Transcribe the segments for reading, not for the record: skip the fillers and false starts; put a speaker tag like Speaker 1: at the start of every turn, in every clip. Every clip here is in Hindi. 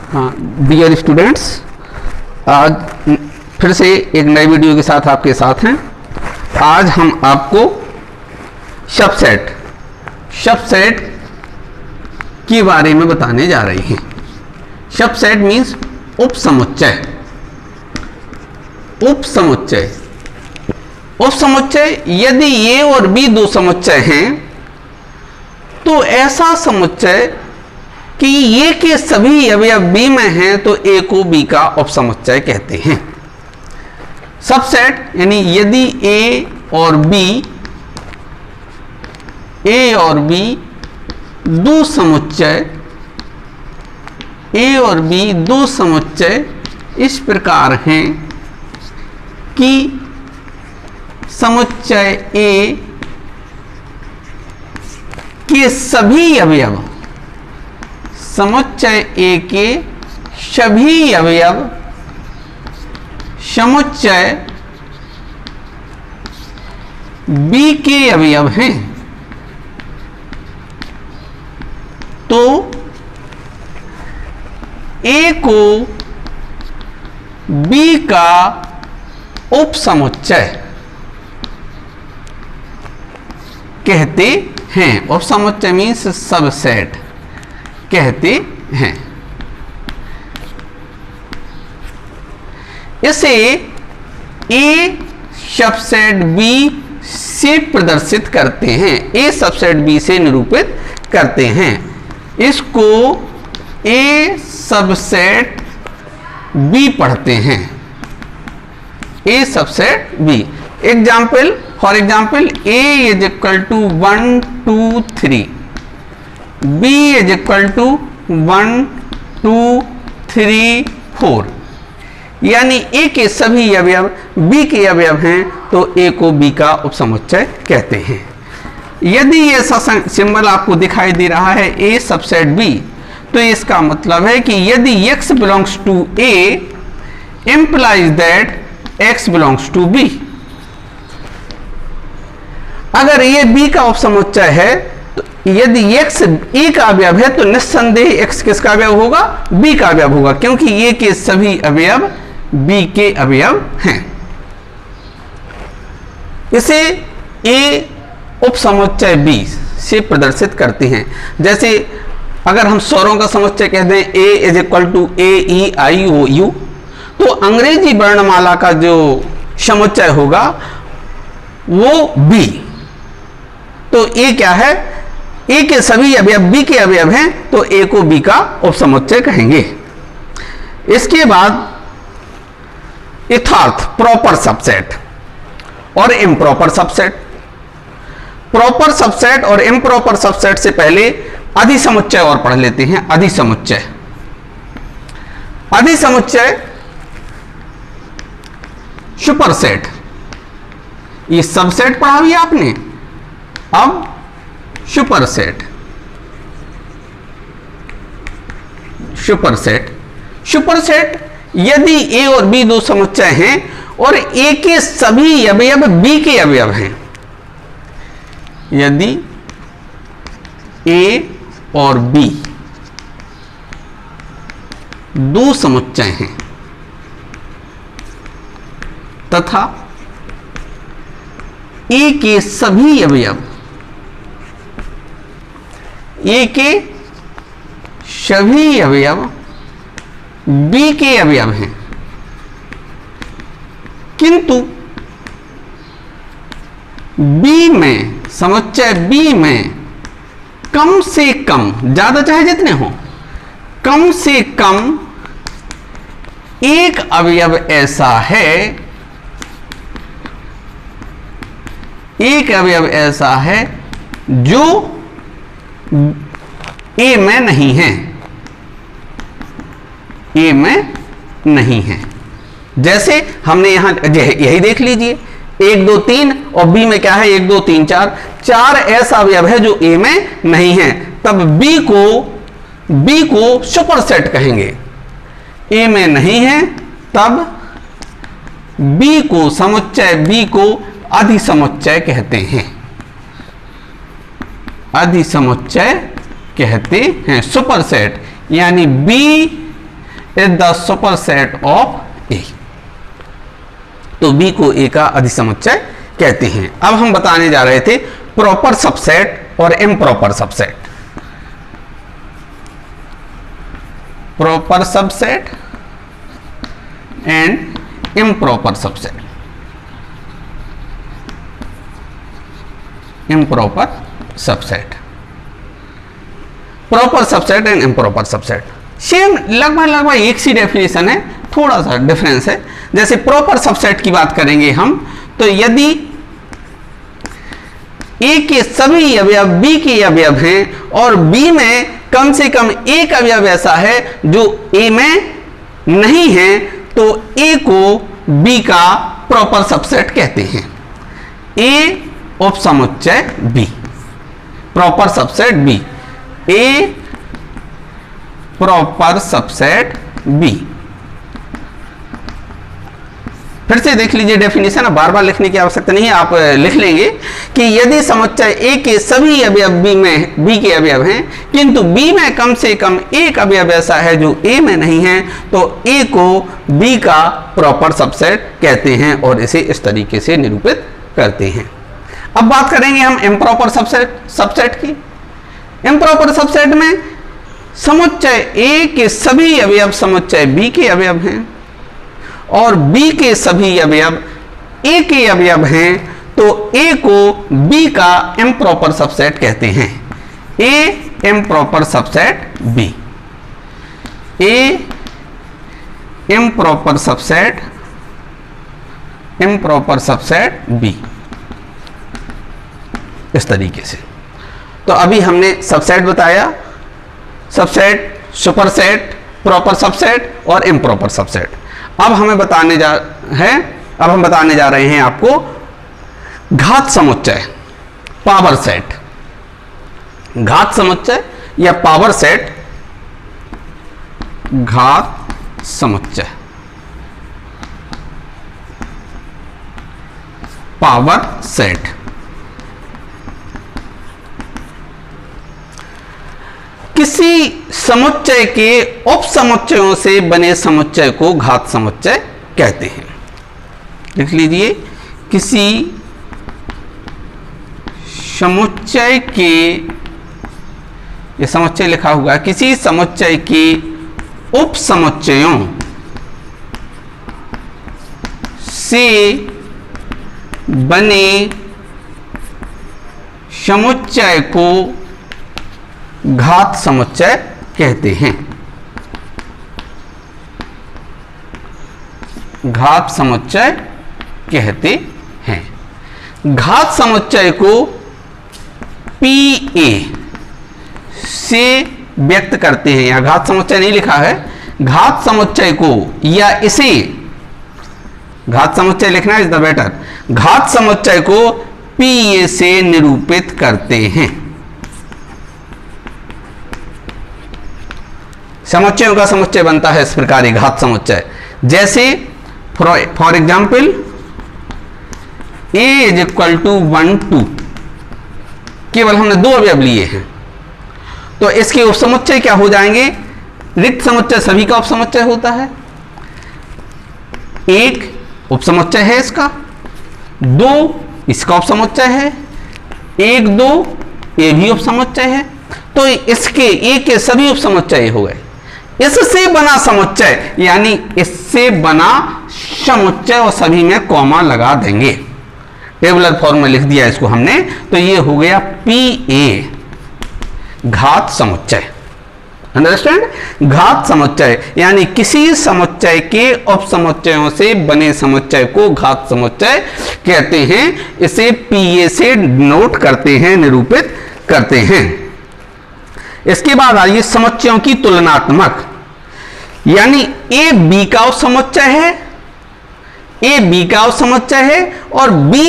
Speaker 1: हाँ डियर स्टूडेंट्स, आज फिर से एक नए वीडियो के साथ आपके साथ हैं। आज हम आपको सबसेट के बारे में बताने जा रहे हैं। सबसेट मीन्स उपसमुच्चय। उपसमुच्चय यदि ए और बी दो समुच्चय हैं तो ऐसा समुच्चय कि ए के सभी अवयव बी में हैं तो ए को बी का उपसमुच्चय कहते हैं। सबसेट यानी यदि ए और बी दो समुच्चय इस प्रकार हैं कि समुच्चय ए के सभी अवयव समुच्चय ए के सभी अवयव समुच्चय बी के अवयव हैं तो ए को बी का उपसमुच्चय कहते हैं। उपसमुच्चय मीन्स सबसेट कहते हैं। इसे ए सबसेट बी से प्रदर्शित करते हैं, ए सबसेट बी से निरूपित करते हैं। इसको ए सबसेट बी पढ़ते हैं। A subset B for example A is equal to 1 2 3, b is equal to 1 2 3 4, यानी ए के सभी अवयव बी के अवयव हैं तो ए को बी का उपसमुच्चय कहते हैं। यदि ऐसा सिंबल आपको दिखाई दे रहा है ए सबसेट बी तो इसका मतलब है कि यदि x belongs to a implies that x belongs to b। अगर ये b का उपसमुच्चय है तो यदि x a का अवयव है तो निस्संदेह x किसका अवयव होगा? b का अवयव होगा, क्योंकि a के सभी अवयव b के अवयव हैं। इसे a उपसमुच्चय b से प्रदर्शित करते हैं। जैसे अगर हम स्वरों का समुच्चय कह दें a is equal to a e i o u, तो अंग्रेजी वर्णमाला का जो समुच्चय होगा वो b। तो a क्या है? a के सभी अवयव b के अवयव हैं तो a को b का उपसमुच्चय कहेंगे। इसके बाद यथार्थ प्रॉपर सबसेट और इम्प्रॉपर सबसेट। प्रॉपर सबसेट और इम्प्रॉपर सबसेट से पहले अधिसमुच्चय और पढ़ लेते हैं। अधिसमुच्चय सुपरसेट। ये सबसेट पढ़ा हुआ आपने, अब सुपरसेट यदि ए और बी दो समुच्चय हैं और ए के सभी अवयव बी के अवयव हैं। यदि ए और बी दो समुच्चय हैं तथा ए के सभी अवयव बी के अवयव हैं, किंतु बी में समुच्चय बी में कम से कम, ज्यादा चाहे जितने हो, कम से कम एक अवयव ऐसा है जो ए में नहीं है। जैसे हमने यहां यही देख लीजिए 1 2 3 और बी में क्या है 1 2 3 4 ऐसा अवयव है जो ए में नहीं है, तब बी को सुपरसेट कहेंगे। ए में नहीं है तब बी को, समुच्चय बी को अधिसमुच्चय कहते हैं। अधिसमुच्चय कहते हैं। सुपरसेट यानी B is the superset of A. तो बी को ए का अधिसमुच्चय कहते हैं। अब हम बताने जा रहे थे प्रॉपर सबसेट और improper subset. Proper subset and improper subset. Improper subset, proper subset and improper subset same लगभग एक सी डेफिनेशन है, थोड़ा सा डिफरेंस है। जैसे प्रॉपर सबसेट की बात करेंगे हम, तो यदि ए के सभी अवयव बी के अवयव हैं और बी में कम से कम एक अवयव ऐसा है जो ए में नहीं है, तो ए को बी का प्रॉपर सबसेट कहते हैं। ए उपसमुच्चय बी, प्रॉपर सबसेट बी, ए प्रॉपर सबसेट बी। फिर से देख लीजिए डेफिनेशन, अब बार बार लिखने की आवश्यकता नहीं है, आप लिख लेंगे कि यदि समुच्चय ए के सभी अवयव बी के अवयव हैं किंतु बी में कम से कम एक अवयव ऐसा है जो ए में नहीं है, तो ए को बी का प्रॉपर सबसेट कहते हैं और इसे इस तरीके से निरूपित करते हैं। अब बात करेंगे हम इम्प्रॉपर सबसेट की। इम्प्रॉपर सबसेट में समुच्चय ए के सभी अवयव समुच्चय बी के अवयव हैं और बी के सभी अवयव ए के अवयव हैं, तो ए को बी का इम्प्रॉपर सबसेट कहते हैं। ए इम्प्रॉपर सबसेट बी, ए इम्प्रॉपर सबसेट बी, इस तरीके से। तो अभी हमने सबसेट बताया, सबसेट, सुपरसेट, प्रॉपर सबसेट और इम्प्रॉपर सबसेट। अब हम बताने जा रहे हैं आपको घात समुच्चय, पावर सेट। घात समुच्चय या पावर सेट, घात समुच्चय, पावर सेट। किसी समुच्चय के उपसमुच्चयों से बने समुच्चय को घात समुच्चय कहते हैं। लिख लीजिए, किसी समुच्चय के, ये समुच्चय लिखा हुआ है, किसी समुच्चय के उपसमुच्चयों से बने समुच्चय को घात समुच्चय कहते हैं। घात समुच्चय कहते हैं। घात समुच्चय को पी ए से व्यक्त करते हैं। यहां घात समुच्चय नहीं लिखा है, घात समुच्चय को या इसे, घात समुच्चय लिखना इज द बेटर, घात समुच्चय को पी ए से निरूपित करते हैं। समुच्चयों का समुच्चय बनता है इस प्रकार घात समुच्चय। जैसे for example A is equal to 1 2, केवल हमने दो अवयव लिए हैं, तो इसके उपसमुच्चय क्या हो जाएंगे? रिक्त समुच्चय सभी का उपसमुच्चय होता है। एक उपसमुच्चय है इसका, दो इसका उपसमुच्चय है, एक दो ये भी उपसमुच्चय है, तो इसके एक के सभी उपसमुच्चय हो गए। इससे बना समुच्चय यानी इससे बना समुच्चय, और सभी में कॉमा लगा देंगे, टेबुलर फॉर्म में लिख दिया इसको हमने, तो ये हो गया पी ए घात समुच्चय। अंडरस्टैंड? घात समुच्चय यानी किसी समुच्चय के उपसमुच्चयों से बने समुच्चय को घात समुच्चय कहते हैं। इसे पीए से नोट करते हैं, निरूपित करते हैं। इसके बाद आइए समुच्चयों की तुलनात्मक, यानी ए बी का उपसमुच्चय है, ए बी का उपसमुच्चय है और बी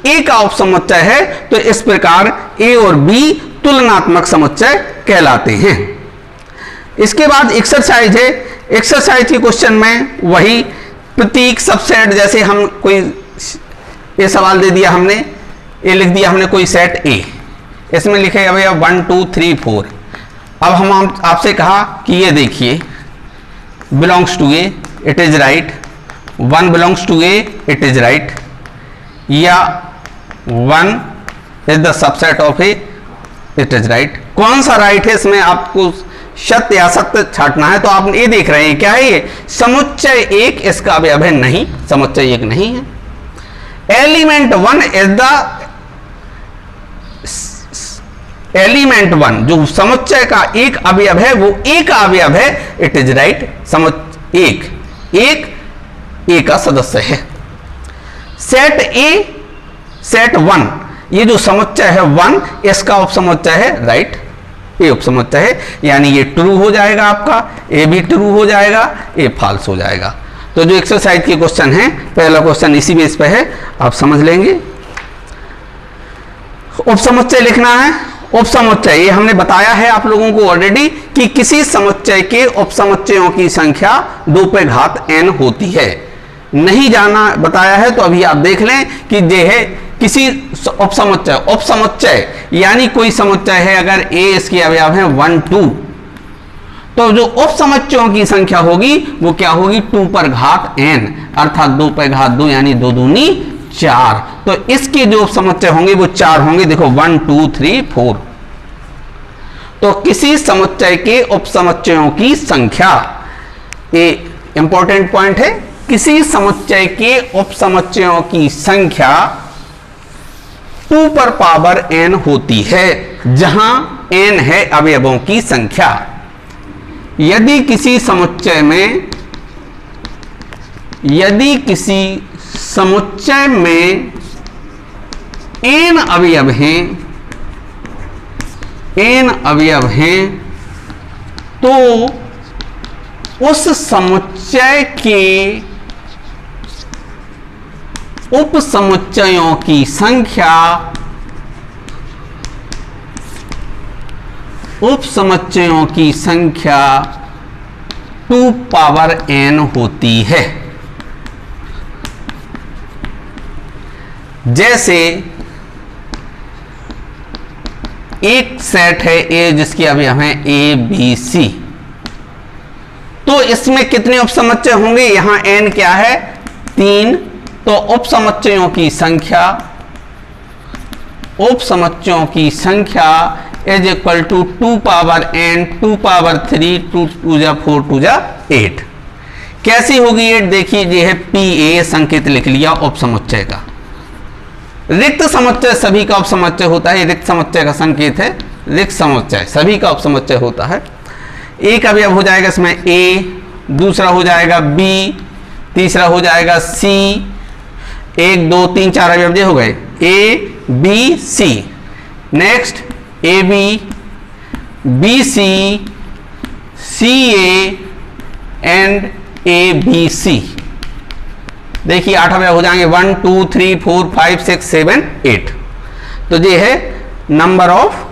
Speaker 1: ए का उपसमुच्चय है, तो इस प्रकार ए और बी तुलनात्मक समुच्चय कहलाते हैं। इसके बाद एक्सरसाइज है। एक्सरसाइज के क्वेश्चन में वही प्रतीक सबसेट, जैसे हम कोई ये सवाल दे दिया हमने, ये लिख दिया हमने कोई सेट ए, इसमें लिखे भैया 1 2 3 4। अब हम आपसे कहा कि ये देखिए belongs to A, it is right. 1 belongs to A, it is right. या 1 is the subset of A, it is right. कौन सा राइट है इसमें आपको सत्य या सत्य छांटना है, तो आप ये देख रहे हैं क्या है ये समुच्चय एक इसका अवयव है, नहीं, समुच्चय एक नहीं है. एलिमेंट 1 इज द एलिमेंट 1 जो समुच्चय का एक अवयव है वो एक अवयव है, इट इज राइट. समुच्चय एक का सदस्य है. सेट ए सेट 1 ये जो समुच्चय है 1 इसका उपसमुच्चय है, राइट. ए उपसमुच्चय है, यानी ये ट्रू हो जाएगा, आपका ए भी ट्रू हो जाएगा, ए फॉल्स हो जाएगा. तो जो एक्सरसाइज के क्वेश्चन है, पहला क्वेश्चन इसी बेस पे है, आप समझ लेंगे. उपसमुच्चय लिखना है. उपसमुच्चय ये हमने बताया है आप लोगों को ऑलरेडी कि किसी समुच्चय के उपसमुच्चयों की संख्या 2 पे घात n होती है. नहीं जाना बताया है तो अभी आप देख लें कि ये है किसी उपसमुच्चय यानी कोई समुच्चय है, अगर a इसके अवयव है 1 2, तो जो उपसमुच्चयों की संख्या होगी वो क्या होगी 2 पर घात n, अर्थात 2 पर घात 2 यानी 2 दूनी 4. तो इसके जो उपसमुच्चय होंगे वो 4 होंगे. देखो 1 2 3 4. तो किसी समुच्चय के उपसमुच्चयों की संख्या, ये इंपॉर्टेंट पॉइंट है, किसी समुच्चय के उपसमुच्चयों की संख्या 2 पर पावर n होती है, जहां n है अवयवों की संख्या. यदि किसी समुच्चय में n अवयव हैं, तो उस समुच्चय के उपसमुच्चयों की संख्या 2 पावर n होती है. जैसे एक सेट है A जिसकी अवयव है A B C, तो इसमें कितने उपसमुच्चय होंगे, यहां n क्या है 3, तो उपसमुच्चयों की संख्या is equal to 2 power n 2 power 3 2 2 जा 4 2 जा 8. कैसी होगी 8, देखिए ये है PA, संकेत लिख लिया उपसमुच्चय का. रिक्त समुच्चय सभी का उपसमुच्चय होता है, रिक्त समुच्चय का संकेत है रिक्त समुच्चय, सभी का उपसमुच्चय होता है. एक अवयव हो जाएगा इसमें A, दूसरा हो जाएगा B, तीसरा हो जाएगा C, 1 2 3 4 अवयव हो गए A B C. Next AB BC CA and ABC. देखिए 8 अवयव हो जाएंगे 1 2 3 4 5 6 7 8. तो ये है नंबर ऑफ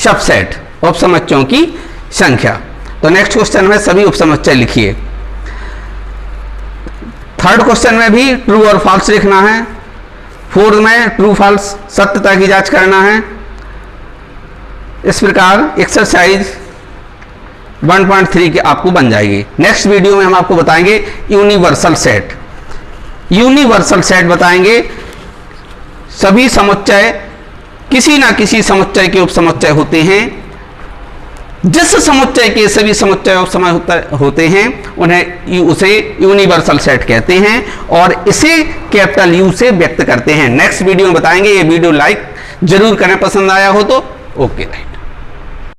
Speaker 1: सबसेट, उपसमुच्चयों की संख्या. तो नेक्स्ट क्वेश्चन में सभी उपसमुच्चय लिखिए. थर्ड क्वेश्चन में भी ट्रू और फॉल्स लिखना है. फोर्थ में ट्रू फॉल्स सत्यता की जांच करना है. इस प्रकार एक्सरसाइज 1.3 के आपको बन जाएगी. नेक्स्ट वीडियो में हम आपको बताएंगे यूनिवर्सल सेट. यूनिवर्सल सेट बताएंगे, सभी समुच्चय किसी ना किसी समुच्चय के उपसमुच्चय होते हैं. जिस समुच्चय के सभी समुच्चय उपसमुच्चय होते हैं उसे यूनिवर्सल सेट कहते हैं और इसे कैपिटल यू से व्यक्त करते हैं. नेक्स्ट वीडियो में बताएंगे. ये वीडियो लाइक जरूर करें, पसंद आया हो तो. Okay right.